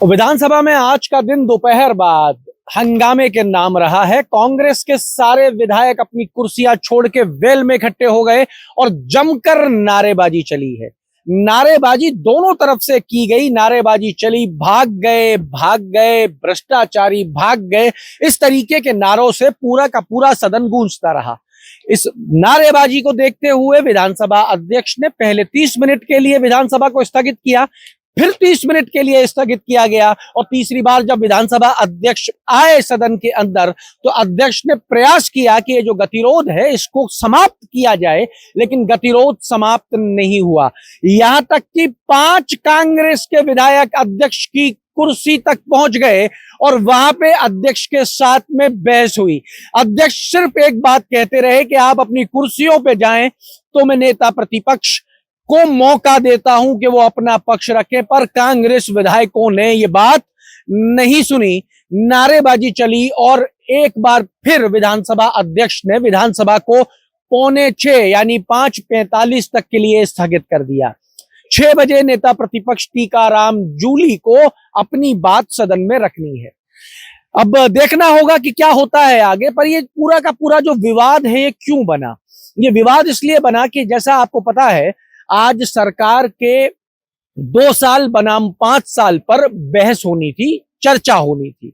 विधानसभा में आज का दिन दोपहर बाद हंगामे के नाम रहा है। कांग्रेस के सारे विधायक अपनी कुर्सियां छोड़ के वेल में इकट्ठे हो गए और जमकर नारेबाजी चली है। नारेबाजी दोनों तरफ से की गई, नारेबाजी चली, भाग गए, भ्रष्टाचारी भाग गए, इस तरीके के नारों से पूरा का पूरा सदन गूंजता रहा। इस नारेबाजी को देखते हुए विधानसभा अध्यक्ष ने पहले 30 मिनट के लिए विधानसभा को स्थगित किया, फिर 30 मिनट के लिए स्थगित किया गया और तीसरी बार जब विधानसभा अध्यक्ष आए सदन के अंदर तो अध्यक्ष ने प्रयास किया कि ये जो गतिरोध है इसको समाप्त किया जाए, लेकिन गतिरोध समाप्त नहीं हुआ। यहां तक कि 5 कांग्रेस के विधायक अध्यक्ष की कुर्सी तक पहुंच गए और वहां पे अध्यक्ष के साथ में बहस हुई। अध्यक्ष सिर्फ एक बात कहते रहे कि आप अपनी कुर्सियों पे जाएं तो मैं नेता प्रतिपक्ष को मौका देता हूं कि वो अपना पक्ष रखें, पर कांग्रेस विधायकों ने ये बात नहीं सुनी। नारेबाजी चली और एक बार फिर विधानसभा अध्यक्ष ने विधानसभा को 5:45 यानी 5:45 तक के लिए स्थगित कर दिया। 6 बजे नेता प्रतिपक्ष टीकाराम जूली को अपनी बात सदन में रखनी है। अब देखना होगा कि क्या होता है आगे, पर ये पूरा का पूरा जो विवाद है ये क्यों बना? ये विवाद इसलिए बना कि जैसा आपको पता है आज सरकार के 2 साल बनाम 5 साल पर बहस होनी थी, चर्चा होनी थी।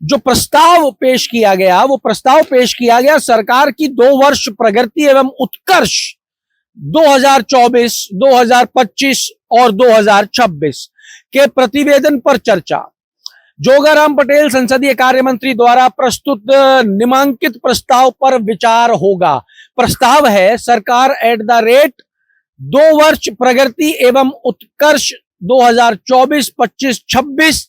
जो प्रस्ताव पेश किया गया वो प्रस्ताव पेश किया गया सरकार की 2 वर्ष प्रगति एवं उत्कर्ष 2024, 2025 और 2026 के प्रतिवेदन पर चर्चा। जोगाराम पटेल संसदीय कार्य मंत्री द्वारा प्रस्तुत निम्नांकित प्रस्ताव पर विचार होगा। प्रस्ताव है सरकार @ 2 वर्ष प्रगति एवं उत्कर्ष 2024, 25, 26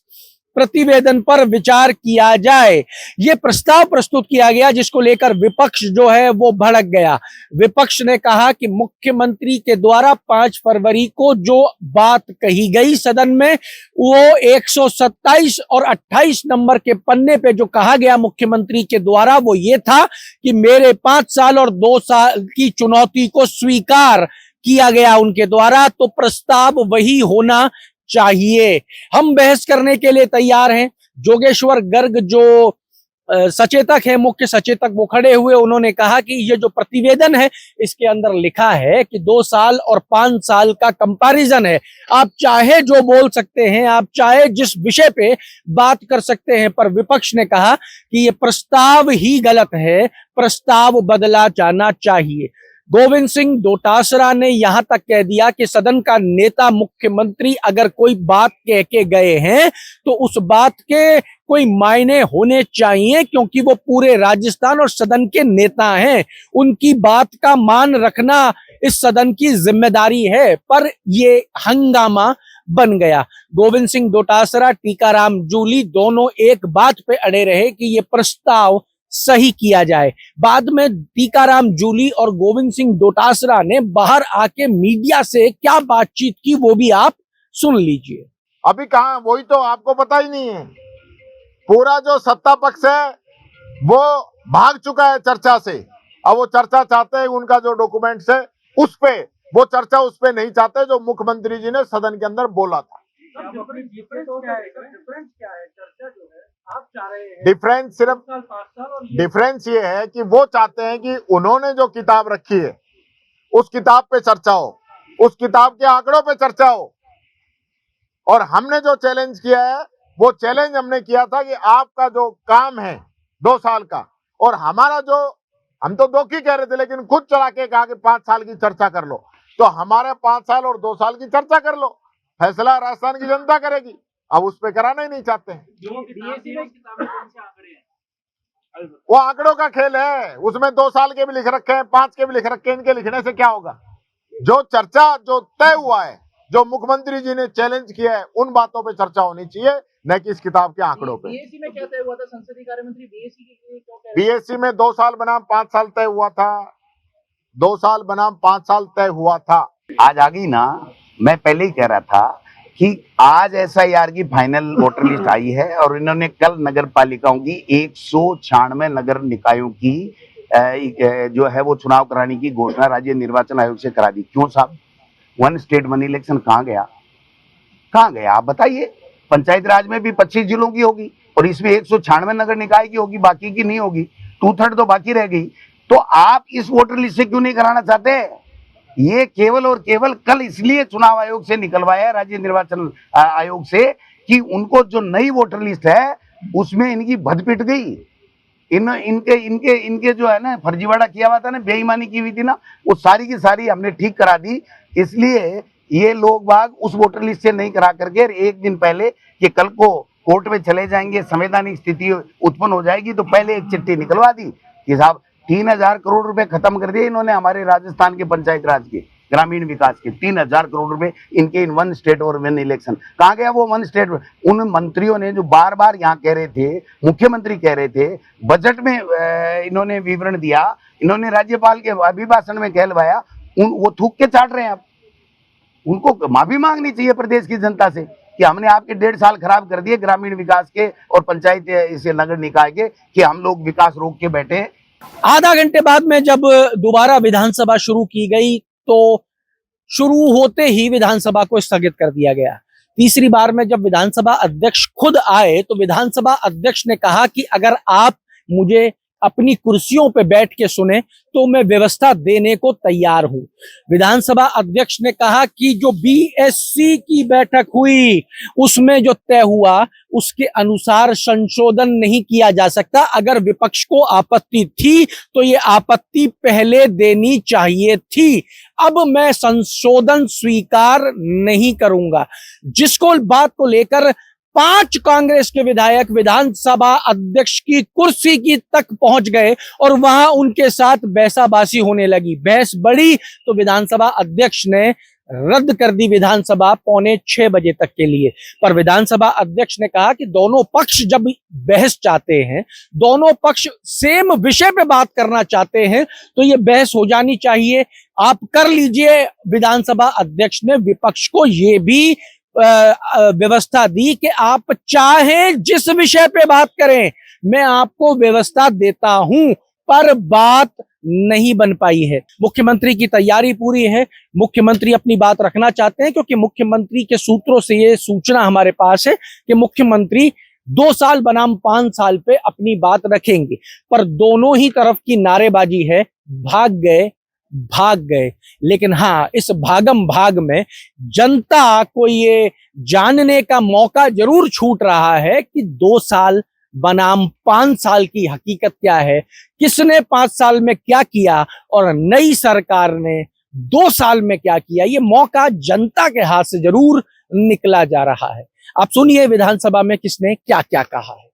प्रतिवेदन पर विचार किया जाए। यह प्रस्ताव प्रस्तुत किया गया जिसको लेकर विपक्ष जो है वो भड़क गया। विपक्ष ने कहा कि मुख्यमंत्री के द्वारा 5 फरवरी को जो बात कही गई सदन में वो 127 और 28 नंबर के पन्ने पे जो कहा गया मुख्यमंत्री के द्वारा वो ये था कि मेरे 5 साल और 2 साल की चुनौती को स्वीकार किया गया उनके द्वारा, तो प्रस्ताव वही होना चाहिए। हम बहस करने के लिए तैयार हैं। जोगेश्वर गर्ग जो सचेतक है, मुख्य सचेतक, वो खड़े हुए, उन्होंने कहा कि ये जो प्रतिवेदन है इसके अंदर लिखा है कि 2 साल और 5 साल का कंपैरिजन है। आप चाहे जो बोल सकते हैं, आप चाहे जिस विषय पे बात कर सकते हैं, पर विपक्ष ने कहा कि ये प्रस्ताव ही गलत है, प्रस्ताव बदला जाना चाहिए। गोविंद सिंह डोटासरा ने यहां तक कह दिया कि सदन का नेता मुख्यमंत्री अगर कोई बात कह के गए हैं तो उस बात के कोई मायने होने चाहिए, क्योंकि वो पूरे राजस्थान और सदन के नेता हैं। उनकी बात का मान रखना इस सदन की जिम्मेदारी है, पर ये हंगामा बन गया। गोविंद सिंह डोटासरा, टीकाराम जूली दोनों एक बात पे अड़े रहे कि ये प्रस्ताव सही किया जाए। बाद में टीकाराम जूली और गोविंद सिंह डोटासरा ने बाहर आके मीडिया से क्या बातचीत की वो भी आप सुन लीजिए। अभी कहां, वही तो आपको पता ही नहीं है। पूरा जो सत्ता पक्ष है वो भाग चुका है चर्चा से। अब वो चर्चा चाहते हैं उनका जो डॉक्यूमेंट्स है उस पे, वो चर्चा उस पे नहीं चाहते जो मुख्यमंत्री जी ने सदन के अंदर बोला था। डिफरेंस सिर्फ डिफरेंस ये है कि वो चाहते हैं कि उन्होंने जो किताब रखी है उस किताब पे चर्चा हो, उस किताब के आंकड़ों पे चर्चा हो, और हमने जो चैलेंज किया है वो चैलेंज हमने किया था कि आपका जो काम है 2 साल का, और हमारा जो, हम तो 2 की कह रहे थे लेकिन खुद चढ़ा के कहा कि 5 साल की चर्चा कर लो, तो हमारे 5 साल और 2 साल की चर्चा कर लो, फैसला राजस्थान की जनता करेगी। अब उस पे कराना ही नहीं चाहते हैं। वो आंकड़ों का खेल है, उसमें 2 साल के भी लिख रखे हैं, 5 के भी लिख रखे हैं। इनके लिखने से क्या होगा? जो चर्चा जो तय हुआ है, जो मुख्यमंत्री जी ने चैलेंज किया है, उन बातों पे चर्चा होनी चाहिए, न कि इस किताब के आंकड़ों पे। बीएससी में क्या तय हुआ था? संसदीय कार्य मंत्री बीएससी की बीएससी में 2 साल बनाम 5 साल तय हुआ था। 2 साल बनाम 5 साल तय हुआ था। आज आ गई ना। मैं पहले ही कह रहा था कि आज SIR की फाइनल वोटर लिस्ट आई है और इन्होंने कल नगर पालिकाओं की 196 नगर निकायों की जो है वो चुनाव कराने की घोषणा राज्य निर्वाचन आयोग से करा दी। क्यों साहब? 1 स्टेट 1 इलेक्शन कहाँ गया? आप बताइए। पंचायत राज में भी 25 जिलों की होगी और इसमें 196 नगर निकाय की होगी, बाकी की नहीं होगी, 2/3 तो बाकी रह गई। तो आप इस वोटर लिस्ट से क्यों नहीं कराना चाहते? ये केवल और केवल कल इसलिए चुनाव आयोग से निकलवाया, राज्य निर्वाचन आयोग से, कि उनको जो नई वोटर लिस्ट है उसमें इनकी भद पिट गई। इनके जो है ना फर्जीवाड़ा किया हुआ था ना, बेईमानी की हुई थी ना, वो सारी की सारी हमने ठीक करा दी। इसलिए ये लोग बाग उस वोटर लिस्ट से नहीं करा करके एक दिन पहले कि कल को कोर्ट में चले जाएंगे, संवैधानिक स्थिति उत्पन्न हो जाएगी, तो पहले एक चिट्ठी निकलवा दी कि साहब 3000 करोड़ रुपए खत्म कर दिए इन्होंने हमारे राजस्थान के पंचायत राज के ग्रामीण विकास के। 3000 करोड़ रुपए इनके इन वन स्टेट और वन इलेक्शन। कहाँ गया वो वन स्टेट? उन मंत्रियों ने जो बार बार यहाँ कह रहे थे, मुख्यमंत्री कह रहे थे, बजट में इन्होंने विवरण दिया, इन्होंने राज्यपाल के अभिभाषण में कहलवाया, वो थूक के चाट रहे हैं। अब उनको माफी मांगनी चाहिए प्रदेश की जनता से कि हमने आपके 1.5 साल खराब कर दिए ग्रामीण विकास के और पंचायत इसे नगर निकाय के, कि हम लोग विकास रोक के बैठे हैं। आधा घंटे बाद में जब दोबारा विधानसभा शुरू की गई तो शुरू होते ही विधानसभा को स्थगित कर दिया गया। तीसरी बार में जब विधानसभा अध्यक्ष खुद आए तो विधानसभा अध्यक्ष ने कहा कि अगर आप मुझे अपनी कुर्सियों पे बैठ के सुने तो मैं व्यवस्था देने को तैयार हूं। विधानसभा अध्यक्ष ने कहा कि जो बीएससी की बैठक हुई उसमें जो तय हुआ उसके अनुसार संशोधन नहीं किया जा सकता। अगर विपक्ष को आपत्ति थी तो ये आपत्ति पहले देनी चाहिए थी। अब मैं संशोधन स्वीकार नहीं करूंगा। जिसको बात को लेकर 5 कांग्रेस के विधायक विधानसभा अध्यक्ष की कुर्सी की तक पहुंच गए और वहां उनके साथ बहसाबाजी होने लगी। बहस बढ़ी तो विधानसभा अध्यक्ष ने रद्द कर दी विधानसभा 5:45 बजे तक के लिए। पर विधानसभा अध्यक्ष ने कहा कि दोनों पक्ष जब बहस चाहते हैं, दोनों पक्ष सेम विषय पे बात करना चाहते हैं, तो ये बहस हो जानी चाहिए, आप कर लीजिए। विधानसभा अध्यक्ष ने विपक्ष को ये भी व्यवस्था दी कि आप चाहें जिस विषय पे बात करें, मैं आपको व्यवस्था देता हूं, पर बात नहीं बन पाई है। मुख्यमंत्री की तैयारी पूरी है, मुख्यमंत्री अपनी बात रखना चाहते हैं, क्योंकि मुख्यमंत्री के सूत्रों से ये सूचना हमारे पास है कि मुख्यमंत्री 2 साल बनाम 5 साल पे अपनी बात रखेंगे। पर दोनों ही तरफ की नारेबाजी है, भाग गए। लेकिन हाँ, इस भागम भाग में जनता को ये जानने का मौका जरूर छूट रहा है कि 2 साल बनाम 5 साल की हकीकत क्या है, किसने 5 साल में क्या किया और नई सरकार ने 2 साल में क्या किया। ये मौका जनता के हाथ से जरूर निकला जा रहा है। आप सुनिए विधानसभा में किसने क्या क्या कहा है।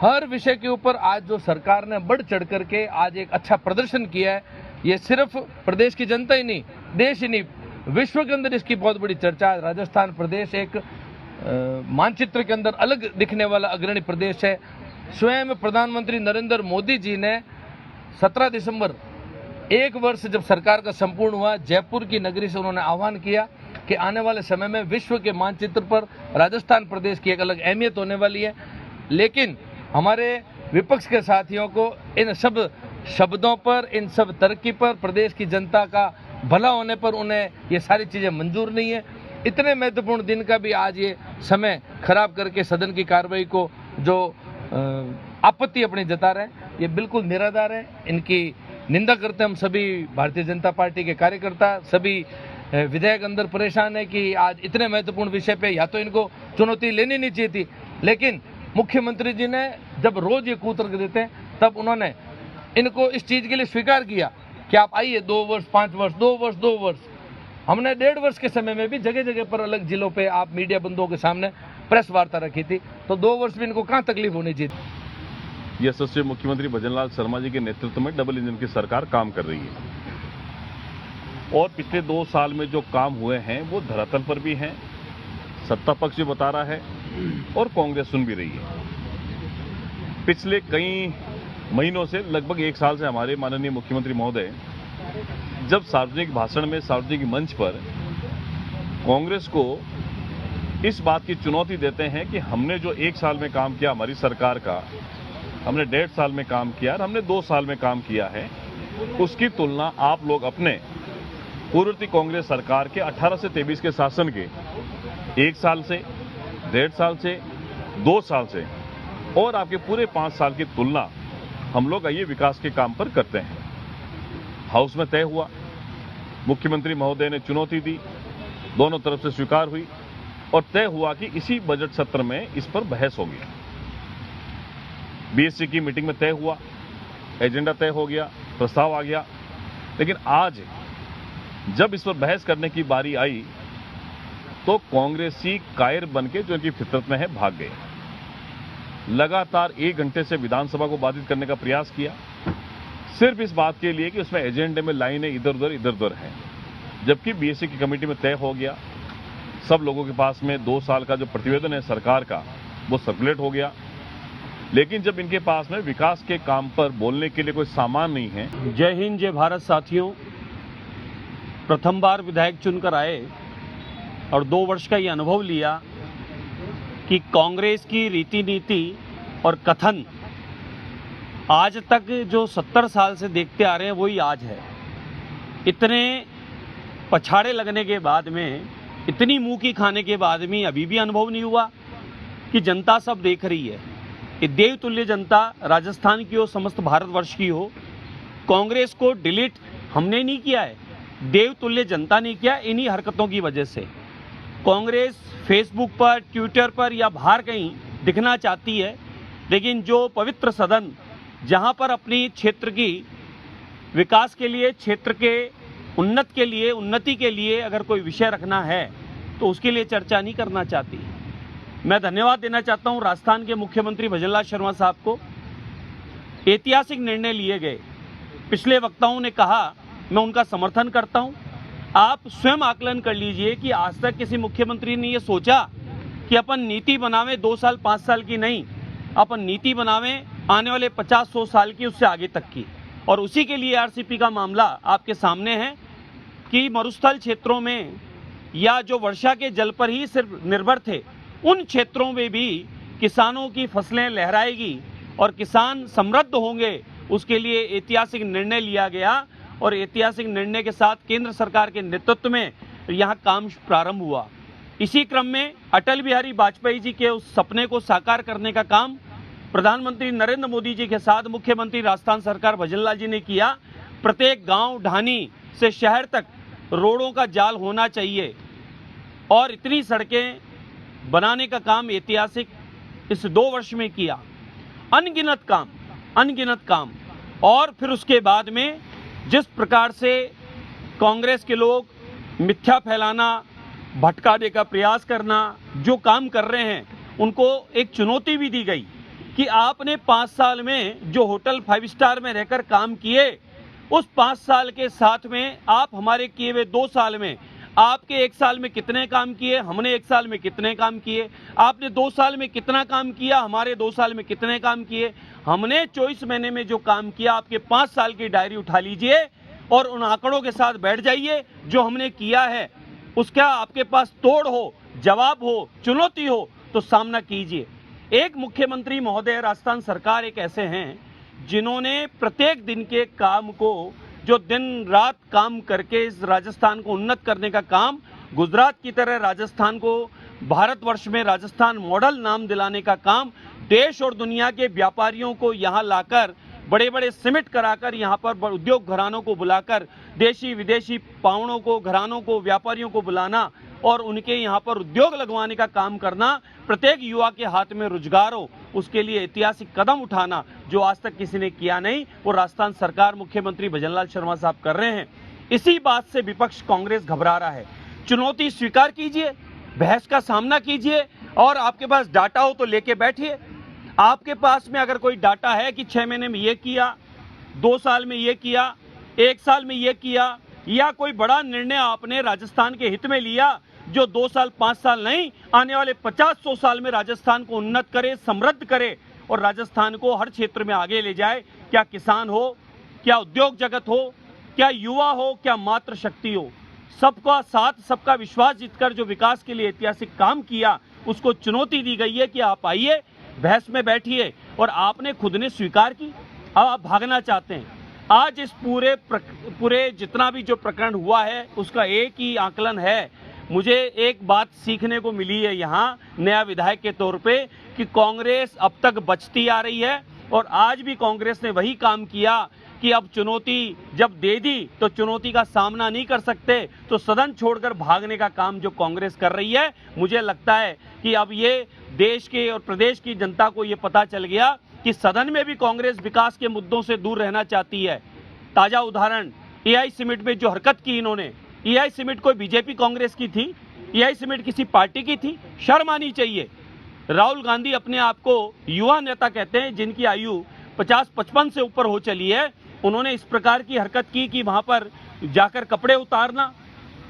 हर विषय के ऊपर आज जो सरकार ने बढ़ चढ़ करके आज एक अच्छा प्रदर्शन किया है, ये सिर्फ प्रदेश की जनता ही नहीं, देश ही नहीं, विश्व के अंदर इसकी बहुत बड़ी चर्चा है। राजस्थान प्रदेश एक मानचित्र के अंदर अलग दिखने वाला अग्रणी प्रदेश है। स्वयं प्रधानमंत्री नरेंद्र मोदी जी ने 17 दिसंबर 1 वर्ष जब सरकार का संपूर्ण हुआ, जयपुर की नगरी से उन्होंने आह्वान किया कि आने वाले समय में विश्व के मानचित्र पर राजस्थान प्रदेश की एक अलग अहमियत होने वाली है। लेकिन हमारे विपक्ष के साथियों को इन सब शब्दों पर, इन सब तरक्की पर, प्रदेश की जनता का भला होने पर उन्हें ये सारी चीज़ें मंजूर नहीं है। इतने महत्वपूर्ण दिन का भी आज ये समय खराब करके सदन की कार्रवाई को जो आपत्ति अपनी जता रहे हैं, ये बिल्कुल निराधार है। इनकी निंदा करते हम सभी भारतीय जनता पार्टी के कार्यकर्ता, सभी विधायक अंदर परेशान है कि आज इतने महत्वपूर्ण विषय पे या तो इनको चुनौती लेनी नहीं चाहिए थी, लेकिन मुख्यमंत्री जी ने जब रोज ये कूतर्क देते हैं तब उन्होंने इनको इस चीज़ के लिए स्वीकार किया कि आप आइए 2 वर्ष, 5 वर्ष, 2 वर्ष। हमने 1.5 वर्ष के समय में भी जगह जगह पर अलग जिलों पे आप मीडिया बंधुओं के सामने प्रेस वार्ता रखी थी, तो 2 वर्ष में इनको कहाँ तकलीफ होनी चाहिए। यशस्वी मुख्यमंत्री भजनलाल शर्मा जी के नेतृत्व में डबल इंजन की सरकार काम कर रही है और पिछले 2 साल में जो काम हुए हैं वो धरातल पर भी हैं, सत्ता पक्ष भी बता रहा है और कांग्रेस सुन भी रही है। पिछले कई महीनों से, लगभग 1 साल से हमारे माननीय मुख्यमंत्री महोदय जब सार्वजनिक भाषण में, सार्वजनिक मंच पर कांग्रेस को इस बात की चुनौती देते हैं कि हमने जो 1 साल में काम किया हमारी सरकार का, हमने 1.5 साल में काम किया और हमने 2 साल में काम किया है, उसकी तुलना आप लोग अपने पूर्ववर्ती कांग्रेस सरकार के 18 से 23 के शासन के 1 साल से, 1.5 साल से, 2 साल से और आपके पूरे 5 साल की तुलना हम लोग ये विकास के काम पर करते हैं। हाउस में तय हुआ, मुख्यमंत्री महोदय ने चुनौती दी, दोनों तरफ से स्वीकार हुई और तय हुआ कि इसी बजट सत्र में इस पर बहस होगी। बीएससी की मीटिंग में तय हुआ, एजेंडा तय हो गया, प्रस्ताव आ गया, लेकिन आज जब इस पर बहस करने की बारी आई तो कांग्रेसी कायर बनके जो इनकी फितरत में है भाग गए। लगातार 1 घंटे से विधानसभा को बाधित करने का प्रयास किया, सिर्फ इस बात के लिए कि उसमें एजेंडे में लाइनें इधर उधर हैं। जबकि बीएससी की कमेटी में तय हो गया, सब लोगों के पास में 2 साल का जो प्रतिवेदन है सरकार का वो सर्कुलेट हो गया, लेकिन जब इनके पास में विकास के काम पर बोलने के लिए कोई सामान नहीं है। जय हिंद, जय भारत साथियों। प्रथम बार विधायक चुनकर आए और 2 वर्ष का ये अनुभव लिया कि कांग्रेस की रीति नीति और कथन आज तक जो 70 साल से देखते आ रहे हैं वही आज है। इतने पछाड़े लगने के बाद में, इतनी मुंह की खाने के बाद में अभी भी अनुभव नहीं हुआ कि जनता सब देख रही है। ये देवतुल्य जनता राजस्थान की हो, समस्त भारतवर्ष की हो। कांग्रेस को डिलीट हमने नहीं किया है, देवतुल्य जनता ने किया। इन्हीं हरकतों की वजह से कांग्रेस फेसबुक पर, ट्विटर पर या बाहर कहीं दिखना चाहती है, लेकिन जो पवित्र सदन जहां पर अपनी क्षेत्र की विकास के लिए, क्षेत्र के उन्नति के लिए अगर कोई विषय रखना है तो उसके लिए चर्चा नहीं करना चाहती। मैं धन्यवाद देना चाहता हूं राजस्थान के मुख्यमंत्री भजनलाल शर्मा साहब को। ऐतिहासिक निर्णय लिए गए, पिछले वक्ताओं ने कहा, मैं उनका समर्थन करता हूं। आप स्वयं आकलन कर लीजिए कि आज तक किसी मुख्यमंत्री ने ये सोचा कि अपन नीति बनावें 2 साल 5 साल की नहीं, अपन नीति बनावें आने वाले 50-100 साल की, उससे आगे तक की। और उसी के लिए आरसीपी का मामला आपके सामने है कि मरुस्थल क्षेत्रों में या जो वर्षा के जल पर ही सिर्फ निर्भर थे, उन क्षेत्रों में भी किसानों की फसलें लहराएगी और किसान समृद्ध होंगे। उसके लिए ऐतिहासिक निर्णय लिया गया और ऐतिहासिक निर्णय के साथ केंद्र सरकार के नेतृत्व में यहाँ काम प्रारंभ हुआ। इसी क्रम में अटल बिहारी वाजपेयी जी के उस सपने को साकार करने का काम प्रधानमंत्री नरेंद्र मोदी जी के साथ मुख्यमंत्री राजस्थान सरकार भजनलाल जी ने किया। प्रत्येक गांव ढानी से शहर तक रोडों का जाल होना चाहिए और इतनी सड़कें बनाने का काम ऐतिहासिक इस 2 वर्ष में किया। अनगिनत काम। और फिर उसके बाद में जिस प्रकार से कांग्रेस के लोग मिथ्या फैलाना, भटकाने का प्रयास करना, जो काम कर रहे हैं, उनको एक चुनौती भी दी गई कि आपने 5 साल में जो होटल 5 स्टार में रहकर काम किए, उस 5 साल के साथ में आप हमारे किए हुए 2 साल में, आपके 1 साल में कितने काम किए, हमने 1 साल में कितने काम किए, आपने 2 साल में कितना काम किया, हमारे 2 साल में कितने काम किए, हमने 24 महीने में जो काम किया, आपके 5 साल की डायरी उठा लीजिए और उन आंकड़ों के साथ बैठ जाइए जो हमने किया है। उसका आपके पास तोड़ हो, जवाब हो, चुनौती हो तो सामना कीजिए। एक मुख्यमंत्री महोदय राजस्थान सरकार एक ऐसे हैं जिन्होंने प्रत्येक दिन के काम को, जो दिन रात काम करके इस राजस्थान को उन्नत करने का काम, गुजरात की तरह राजस्थान को भारतवर्ष में राजस्थान मॉडल नाम दिलाने का काम, देश और दुनिया के व्यापारियों को यहाँ लाकर, बड़े बड़े समिट कराकर, यहाँ पर उद्योग घरानों को बुलाकर, देशी विदेशी पावड़ों को, घरानों को, व्यापारियों को बुलाना और उनके यहाँ पर उद्योग लगवाने का काम करना, प्रत्येक युवा के हाथ में रोजगार हो, उसके लिए ऐतिहासिक कदम उठाना जो आज तक किसी ने किया नहीं, वो राजस्थान सरकार, मुख्यमंत्री भजनलाल शर्मा साहब कर रहे हैं। इसी बात से विपक्ष कांग्रेस घबरा रहा है। चुनौती स्वीकार कीजिए, बहस का सामना कीजिए और आपके पास डाटा हो तो लेके बैठिए। आपके पास में अगर कोई डाटा है कि 6 महीने में ये किया, 2 साल में ये किया, 1 साल में ये किया, या कोई बड़ा निर्णय आपने राजस्थान के हित में लिया जो 2 साल 5 साल नहीं, आने वाले 50-100 साल में राजस्थान को उन्नत करे, समृद्ध करे और राजस्थान को हर क्षेत्र में आगे ले जाए, क्या किसान हो, क्या उद्योग जगत हो, क्या युवा हो, क्या मातृ शक्ति हो, सबका साथ, सबका विश्वास जीतकर जो विकास के लिए ऐतिहासिक काम किया, उसको चुनौती दी गई है कि आप आइए, बहस में बैठिए। और आपने खुद ने स्वीकार की, अब आप भागना चाहते हैं। आज इस पूरे जितना भी जो प्रकरण हुआ है उसका एक ही आकलन है, मुझे एक बात सीखने को मिली है यहाँ नया विधायक के तौर पे कि कांग्रेस अब तक बचती आ रही है और आज भी कांग्रेस ने वही काम किया कि अब चुनौती जब दे दी तो चुनौती का सामना नहीं कर सकते तो सदन छोड़कर भागने का काम जो कांग्रेस कर रही है, मुझे लगता है कि अब ये देश के और प्रदेश की जनता को ये पता चल गया कि सदन में भी कांग्रेस विकास के मुद्दों से दूर रहना चाहती है। ताजा उदाहरण एआई सिमिट में जो हरकत की इन्होंने, एआई सिमिट कोई बीजेपी कांग्रेस की थी, एआई सिमिट किसी पार्टी की थी? शर्म आनी चाहिए। राहुल गांधी अपने आप को युवा नेता कहते हैं जिनकी आयु 50-55 से ऊपर हो चली है, उन्होंने इस प्रकार की हरकत की कि वहां पर जाकर कपड़े उतारना,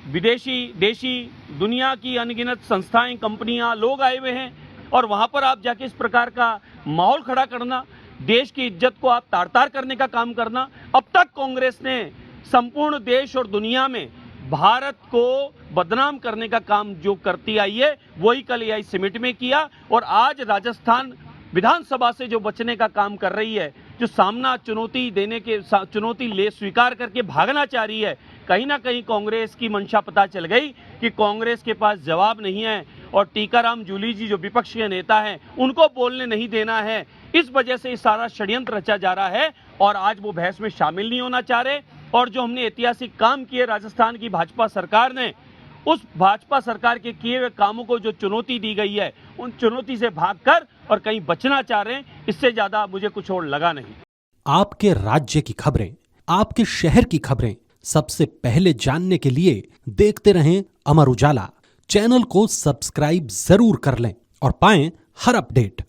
विदेशी देशी दुनिया की अनगिनत संस्थाएं, कंपनियां, लोग आए हुए हैं और वहां पर आप जाके इस प्रकार का माहौल खड़ा करना, देश की इज्जत को आप तार-तार करने का काम करना। अब तक कांग्रेस ने संपूर्ण देश और दुनिया में भारत को बदनाम करने का काम जो करती आई है वही कल एआई सिमिट में किया और आज राजस्थान विधानसभा से जो बचने का काम कर रही है, जो सामना चुनौती ले स्वीकार करके भागना चाह रही है, कहीं ना कहीं कांग्रेस की मंशा पता चल गई कि कांग्रेस के पास जवाब नहीं है और टीकाराम जूली जी जो विपक्ष के नेता हैं उनको बोलने नहीं देना है। इस वजह से सारा षड्यंत्र रचा जा रहा है और आज वो बहस में शामिल नहीं होना चाह रहे और जो हमने ऐतिहासिक काम किए राजस्थान की भाजपा सरकार ने, उस भाजपा सरकार के किए हुए कामों को जो चुनौती दी गई है उन चुनौती से भागकर और कहीं बचना चाह रहे हैं, इससे ज्यादा मुझे कुछ और लगा नहीं। आपके राज्य की खबरें, आपके शहर की खबरें सबसे पहले जानने के लिए देखते रहें अमर उजाला। चैनल को सब्सक्राइब जरूर कर लें और पाएं हर अपडेट।